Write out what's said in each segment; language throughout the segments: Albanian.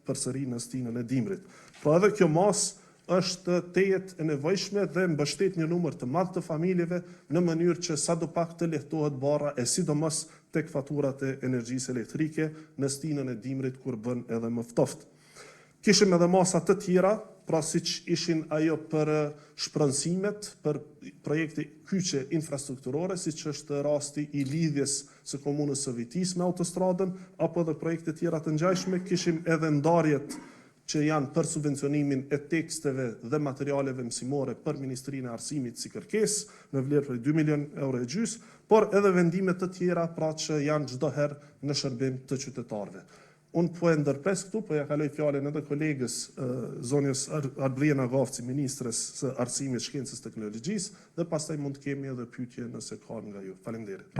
përsëri në stinën e dimrit. Pra edhe kjo mas është tejet e nevojshme dhe mbështet një numër të madh të familjeve në mënyrë që sadopak të lehtohet barra e sidomos tek faturat e energjisë elektrike në stinën e dimrit kur bën edhe më ftoft. Kishim edhe masa të tjera, pra siç ishin ajo për shpronësimet, për projekte kyçe infrastrukturore, siç është rasti i lidhjes së komunës së Vitis me autostradën, apo edhe projekte tjera të ngjashme. Kishim edhe ndarjet që janë për subvencionimin e teksteve dhe materialeve mësimore për Ministrinë e Arsimit si kërkesë në vlerë për 2 milion euro e gjys, por edhe vendime të tjera pra që janë çdo herë në shërbim të qytetarëve. Unë po e ndërpres këtu, po ja kaloj fjalën edhe kolegës zonjës Arbriena Gafci, ministres së Arsimit, Shkencës, Teknologjisë, dhe pastaj mund të kemi edhe pyetje nëse ka nga ju. Faleminderit.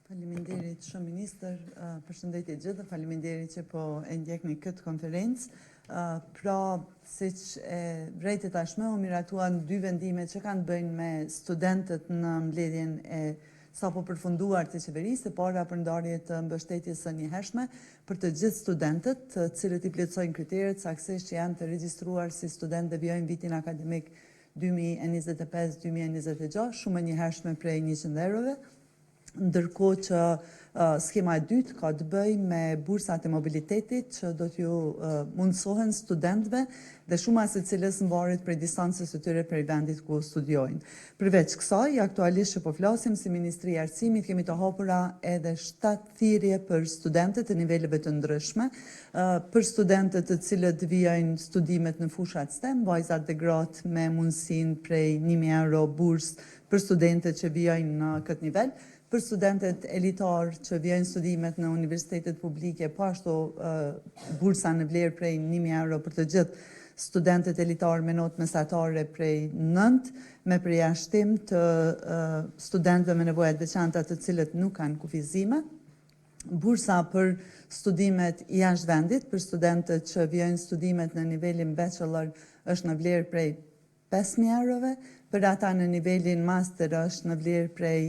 Faleminderit shumë ministër, përshëndetje gjithë, faleminderit që po e ndjekni këtë konferencë. Pra, siç e vërejtë tashmë, u miratuan 2 vendime që kanë bëjnë me studentët në mbledhjen e sapo përfunduar të qeverisë, e para për ndarje të mbështetjes së njëhershme për të gjithë studentët, të cilët i plotësojnë kriteret saktësisht që janë të regjistruar si studentë dhe vijojnë vitin akademik 2025-2026, shumë e njëhershme prej 100 eurove. Ndërkohë që skema e dytë ka të bëjë me bursat e mobilitetit që do t'ju mundsohen studentëve dhe shumë se cilës mbaret prej distancës së tyre prej vendit ku studiojnë. Përveç kësaj, aktualisht që po flasim si Ministri e Arsimit, kemi të hapura edhe 7 thirrje për studentët e niveleve të ndryshme, për studentët të cilët vijojnë studimet në fushat STEM, vajzat dhe gratë me mundësinë prej 1.000 euro bursë për studentët që vijojnë në këtë nivel, për studentët elitar që vijojnë studimet në universitetet publike, po ashtu bursa në vlerë prej 1.000 euro për të gjithë studentët elitar me notë mesatare prej 9, me përjashtim të studentëve me nevojat veçanta të cilët nuk kanë kufizime, bursa për studimet jashtë vendit, për studentët që vijojnë studimet në nivelin bachelor është në vlerë prej 5.000 eurove, për ata në nivelin master është në vlerë prej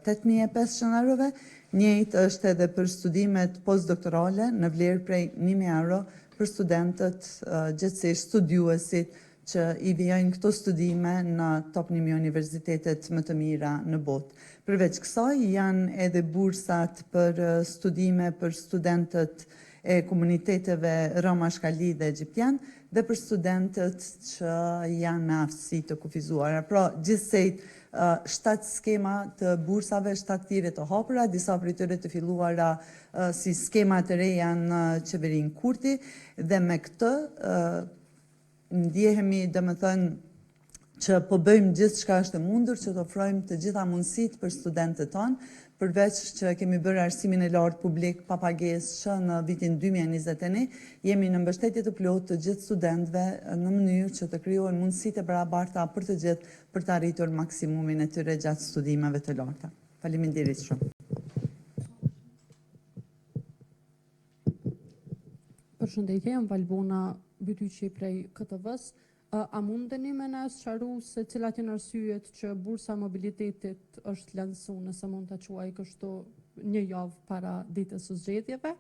8.500 eurove, njëjtë është edhe për studimet postdoktorale në vlerë prej 1.000 euro për studentët gjithsesi studiuesit që i vijojnë këto studime në top 1.000 universitetet më të mira në botë. Përveç kësaj janë edhe bursat për studime për studentët e komuniteteve Roma, Shkali dhe Egjiptian dhe për studentët që janë me aftësi të kufizuara. Pra, gjithsej 7 skema të bursave, 7 thirrje të hapura, disa prej tyre të filluara si skema të reja në qeverinë Kurti dhe me këtë ndjehemi, domethënë, që po bëjmë gjithë çka është e mundur që të ofrojmë të gjitha mundësitë për studentët tonë, përveç që kemi bërë arsimin e lartë publik pa pagesë që në vitin 2021, jemi në mbështetje të plotë të gjithë studentëve në mënyrë që të krijohen mundësitë e barabarta për të gjithë për të arritur maksimumin e tyre gjatë studimeve të larta. Faleminderit shumë. Përshëndetje, jam Valbona Bytyqi prej KTV-s. A mundeni me na sqaru se cilat janë arsyet që bursa mobilitetit është lansuar, nëse mund ta quaj kështu, një javë para ditës së zgjedhjeve,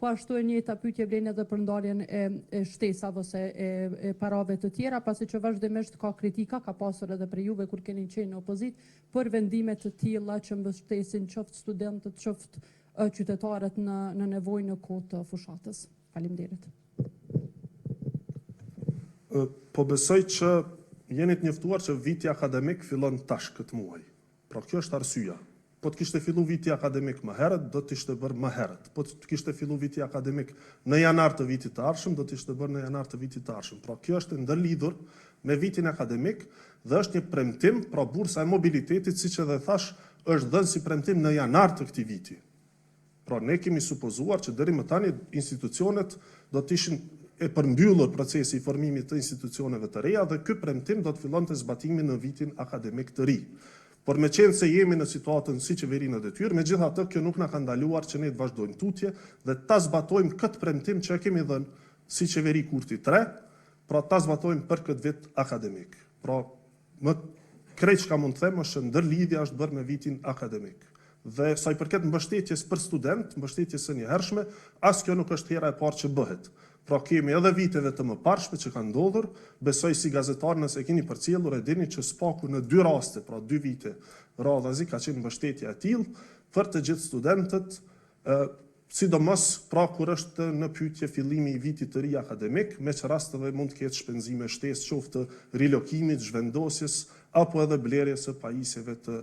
po ashtu e njëjta pyetje vlen edhe për ndarjen e shtesave ose e parave të tjera, pasi që vazhdimisht ka kritika, ka pasur edhe për juve kur keni qenë në opozitë, për vendime të tilla që mbështesin qoftë studentët, qoftë qytetarët në nevojë në kohë të fushatës. Faleminderit. Po besoj që jeni të njoftuar që viti akademik fillon tash këtë muaj. Pra kjo është arsyeja. Po të kishte fillu viti akademik më herët, do të ishte bërë më herët. Po të kishte fillu viti akademik në janar të vitit të ardhshëm, do të ishte bërë në janar të vitit të ardhshëm. Pra kjo është ndërlidhur me vitin akademik dhe është një premtim, pra bursa e mobilitetit, siç edhe thash, është dhënë si premtim në janar të këtij viti. Pra ne kemi supozuar që deri më tani institucionet do të ishin e përmbyllur procesi i formimit të institucioneve të reja dhe ky premtim do të fillonte zbatimin në vitin akademik të ri. Por me qenë se jemi në situatën si qeveri në detyrë, megjithatë kjo nuk na ka ndaluar që ne të vazhdojmë tutje dhe ta zbatojmë këtë premtim që kemi dhënë si qeveri Kurti 3, pra ta zbatojmë për këtë vit akademik. Pra më krejt çka mund të them është që ndërlidhja është bërë me vitin akademik. Dhe sa i përket mbështetjes për student, mbështetjes së njëhershme, as kjo nuk është hera e parë që bëhet. Pra kemi edhe viteve të mëparshme që kanë ndodhur, besoj si gazetar nëse keni përcjellur e dini që spaku në 2 raste, pra 2 vite radhazi ka qenë mbështetje e tillë për të gjithë studentët, sidomos pra kur është në pyetje fillimi i vitit të ri akademik, me që rasteve mund të ketë shpenzime shtesë qoftë rilokimit, zhvendosjes apo edhe blerjes së pajisjeve të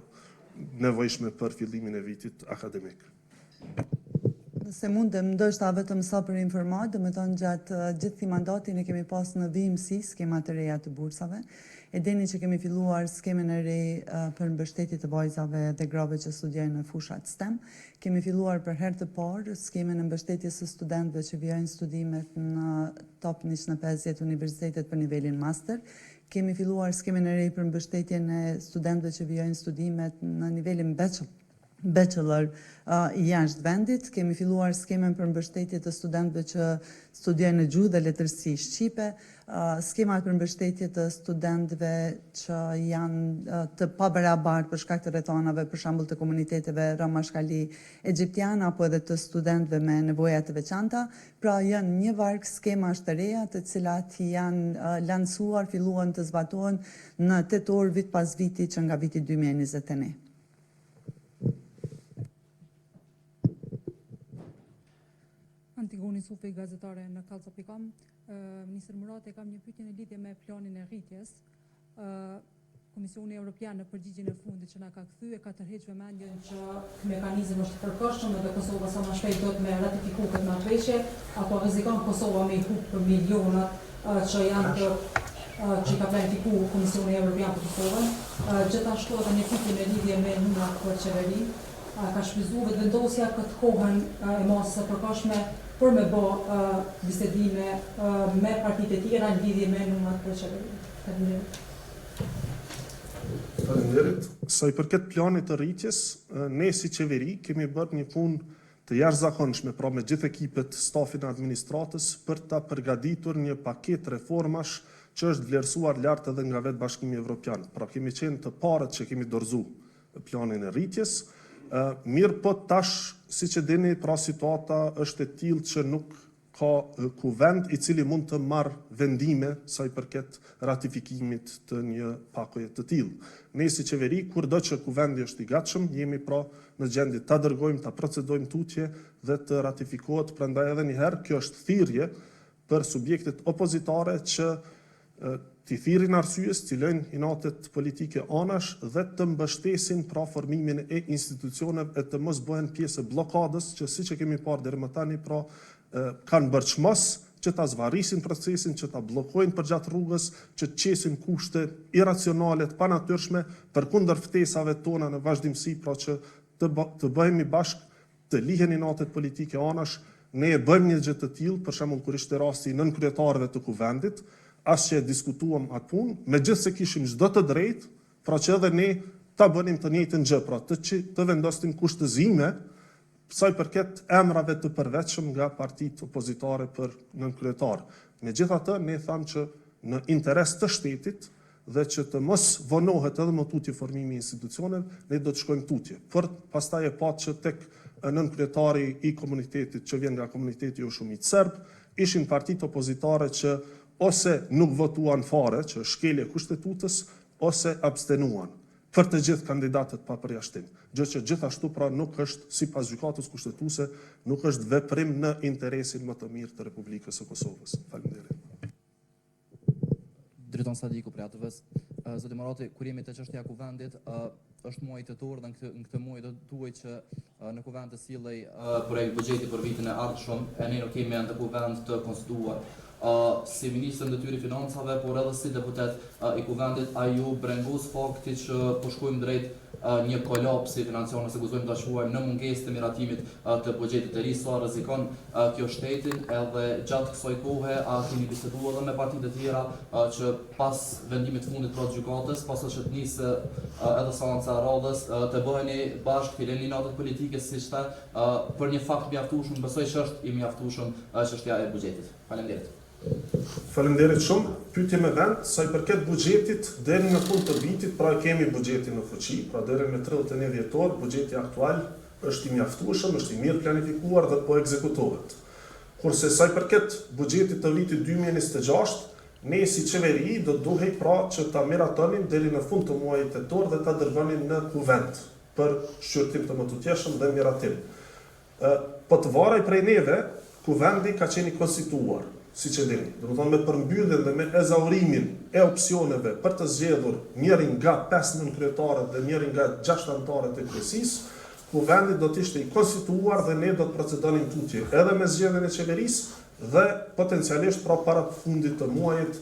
nevojshme për fillimin e vitit akademik. Nëse mundem, ndoshta vetëm sa për informat, do të thonë gjatë gjithë këtij mandati ne kemi pas në vijimsi skemat e reja të bursave. E dini që kemi filluar skemen e re për mbështetje të vajzave dhe grave që studiojnë në fushat STEM. Kemi filluar për herë të parë skemen e mbështetjes së studentëve që vijojnë studimet në top 150 universitetet për nivelin master. Kemi filluar skemen e re për mbështetjen e studentëve që vijojnë studimet në nivelin bachelor i jashtë vendit. Kemi filluar skemen për mbështetje të studentëve që studiojnë në gjuhë dhe letërsi shqipe, skemat për mbështetje të studentëve që janë të pabarabartë për shkak të rrethonave, për shembull të komuniteteve roma-shkali egjiptian apo edhe të studentëve me nevoja të veçanta. Pra janë një varg skemash të reja të cilat janë lancuar, filluan të zbatohen në tetor vit pas viti që nga viti 2021. Antigoni Sufi, gazetare në Kallca.com. Ministër Murati, kam një pyetje në lidhje me planin e rritjes. Komisioni Evropian në përgjigjen e fundit që na ka kthyer ka tërhequr vëmendjen që mekanizmi është i përkohshëm dhe Kosova sa më shpejt do të ratifikuar këtë marrëveshje, apo rrezikon Kosova me hub për milionat që janë që ka planifikuar Komisioni Evropian për Kosovën. Gjithashtu edhe një pyetje në lidhje me numrat për qeveri. Ka shfryzuar vendosja këtë kohën e mosës së përkohshme për me bë bisedime me partitë e tjera në lidhje me numrat për qeveri. Faleminderit. Sa i përket planit të rritjes, ne si qeveri kemi bërë një punë të jashtëzakonshme pra me gjithë ekipet stafin e administratës për ta përgatitur një paketë reformash që është vlerësuar lart edhe nga vetë Bashkimi Evropian. Pra kemi qenë të parët që kemi dorëzuar planin e rritjes. Mirë po tash, si që dini, pra situata është e tillë që nuk ka kuvend i cili mund të marrë vendime sa i përket ratifikimit të një pakoje të tillë. Ne si qeveri, kurdo që kuvendi është i gatshëm, jemi pra në gjendje ta dërgojmë, ta procedojmë tutje dhe të ratifikohet. Prandaj edhe një herë, kjo është thirrje për subjektet opozitare që t'i thirrin arsyes, t'i lënë inatet politike anash dhe të mbështesin pra formimin e institucioneve e të mos bëhen pjesë e bllokadës që siç e kemi parë deri më tani pra kanë bërçmos që ta zvarrisin procesin, që ta bllokojnë përgjatë rrugës, që të qesin kushte iracionale të panatyrshme përkundër ftesave tona në vazhdimsi, pra që të bëhemi bashkë, të lihen inatet politike anash. Ne e bëjmë një gjë të tillë, për shembull kur ishte rasti nën kryetarëve të kuvendit, as që e diskutuam atë punë, megjithse kishim çdo të drejtë, pra që edhe ne ta bënim të njëjtën gjë, pra të vendosnim kushtëzime sa i përket emrave të përveçshëm nga partitë opozitare për nënkryetar. Megjithatë, ne thamë që në interes të shtetit dhe që të mos vonohet edhe më tutje formimi i institucioneve, ne do të shkojmë tutje. Por pastaj e patë që tek nënkryetari i komunitetit që vjen nga komuniteti jo shumit serb, ishin partitë opozitare që ose nuk votuan fare, që shkelje kushtetutës, ose abstenuan për të gjithë kandidatët pa përjashtim. Gjë që gjithashtu pra nuk është, sipas gjykatës kushtetuese, nuk është veprim në interesin më të mirë të Republikës së Kosovës. Faleminderit. Drejton Sadiku për ATV-s. Zoti Murati, kur jemi te çështja e kuvendit, është muaj tetor dhe në këtë muaj do duhet që në kuvend të sillej projekt buxheti për vitin e ardhshëm, e ne nuk kemi ende kuvend të konstituar. Si ministër ndetyri financave, por edhe si deputet i kuvendit, a ju brengus fakti që po shkojmë drejt një kolapsi financiar nëse gëzojmë ta quajmë në mungesë të miratimit të buxhetit të ri, sa rrezikon kjo shtetin, edhe gjatë kësaj kohe a keni biseduar edhe me partitë të tjera që pas vendimit të fundit të gjykatës, pas që të nisë edhe seanca e radhës, të bëheni bashkë, fileni natat politike si ishte për një fakt mjaftueshëm, besoj që është i mjaftueshëm çështja e buxhetit. Faleminderit. Faleminderit shumë. Pyetje me vend, sa i përket buxhetit deri në fund të vitit, pra kemi buxhetin në fuqi, pra deri në 31 dhjetor, buxheti aktual është i mjaftueshëm, është i mirë planifikuar dhe po ekzekutohet. Kurse sa i përket buxhetit të vitit 2026, ne si qeveri do duhej pra që ta miratonim deri në fund të muajit tetor dhe ta dërgonim në kuvend për shqyrtim të mëtutjeshëm dhe miratim. Po të varej prej neve, kuvendi ka qenë i konstituar, si që dini. Do të thonë me përmbylljen dhe me ezaurimin e opsioneve për të zgjedhur njërin nga 5 nënkryetarët dhe njërin nga 6 anëtarët e kryesisë, kuvendi do të ishte i konstituar dhe ne do të procedonim tutje edhe me zgjedhjen e qeverisë dhe potencialisht pra para fundit të muajit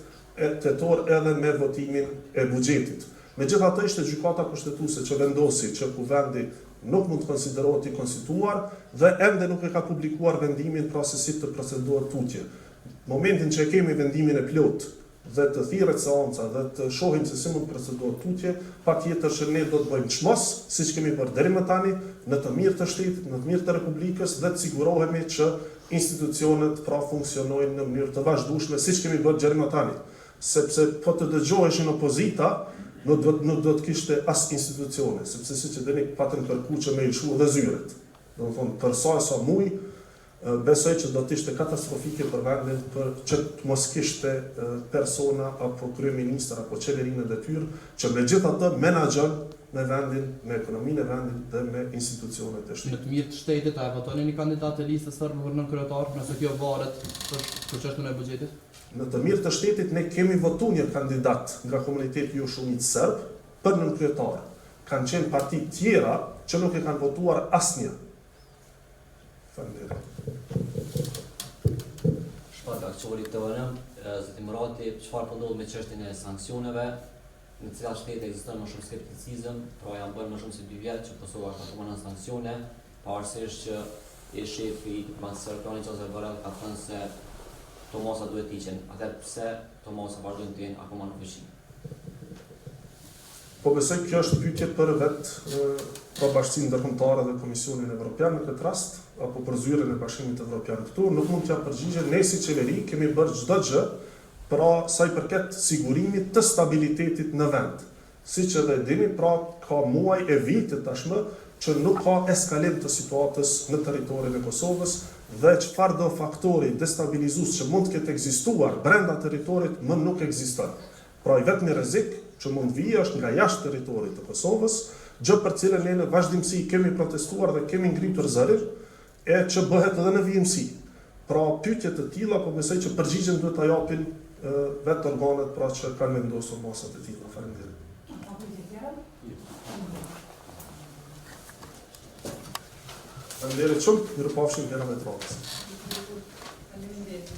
tetor edhe me votimin e buxhetit. Megjithatë ishte gjykata kushtetuese që vendosi që kuvendi nuk mund të konsiderohet i konstituar dhe ende nuk e ka publikuar vendimin pra se si të procedohet tutje. Momentin që kemi vendimin e plot dhe të thirret seanca dhe të shohim se si mund të procedohet tutje, patjetër që ne do të bëjmë çmos, siç kemi bërë deri më tani, në të mirë të shtetit, në të mirë të Republikës dhe të sigurohemi që institucionet pra funksionojnë në mënyrë të vazhdueshme siç kemi bërë deri më tani. Sepse po të dëgjoheshin opozita, nuk do të kishte as institucione, sepse siç e dini patën kërku që me ilshu dhe zyret. Do të thonë për sa muj, besoj që do të ishte katastrofike për vendin për që të mos kishte persona apo kryeministër apo qeverinë në detyrë që megjithatë menaxhon me vendin, me ekonominë e vendit dhe me institucionet e Në shtetit. të mirë të shtetit, a e votoni një kandidat të listës së për nënkryetar, nëse kjo varet për çështjen e buxhetit? Në të mirë të shtetit ne kemi votuar një kandidat nga komuniteti jo shumicë serb për nënkryetar. Kanë qenë parti tjera që nuk e kanë votuar asnjë. Faleminderit. Shpat aktualit të vënëm, zoti Murati, çfarë po ndodh me çështjen e sanksioneve, në të cilat shtete ekziston më shumë skepticizëm, pra janë bërë më shumë se 2 vjet që Kosova ka punuar në sanksione, pavarësisht që e shefi i Mancërkani Joseph Borrell ka thënë se Tomasa duhet të hiqen. Atëherë pse Tomasa vazhdojnë të jenë akoma në fuqi? Po besoj kjo është pyetje për vetë pra Bashkinë Ndërkombëtare dhe Komisionin Evropian në këtë rast, apo për zyrën e Bashkimit Evropian këtu, nuk mund t'ja përgjigje, ne si qeveri kemi bërë çdo gjë pra sa i përket sigurimit të stabilitetit në vend. Siç edhe dini, pra ka muaj e vitit tashmë që nuk ka eskalim të situatës në territorin e Kosovës dhe çfarë do faktori destabilizues që mund të ketë ekzistuar brenda territorit më nuk ekziston. Pra i vetmi rrezik që mund vijë është nga jashtë territorit të Kosovës, gjë për cilën ne në vazhdimsi kemi protestuar dhe kemi ngritur zërin, e që bëhet edhe në vijimsi. Pra pyetje të tilla po besoj që përgjigjen duhet ta japin vetë organet pra që kanë vendosur masat e tilla. Faleminderit. Faleminderit shumë, mirupafshim hera me tradhës. Faleminderit.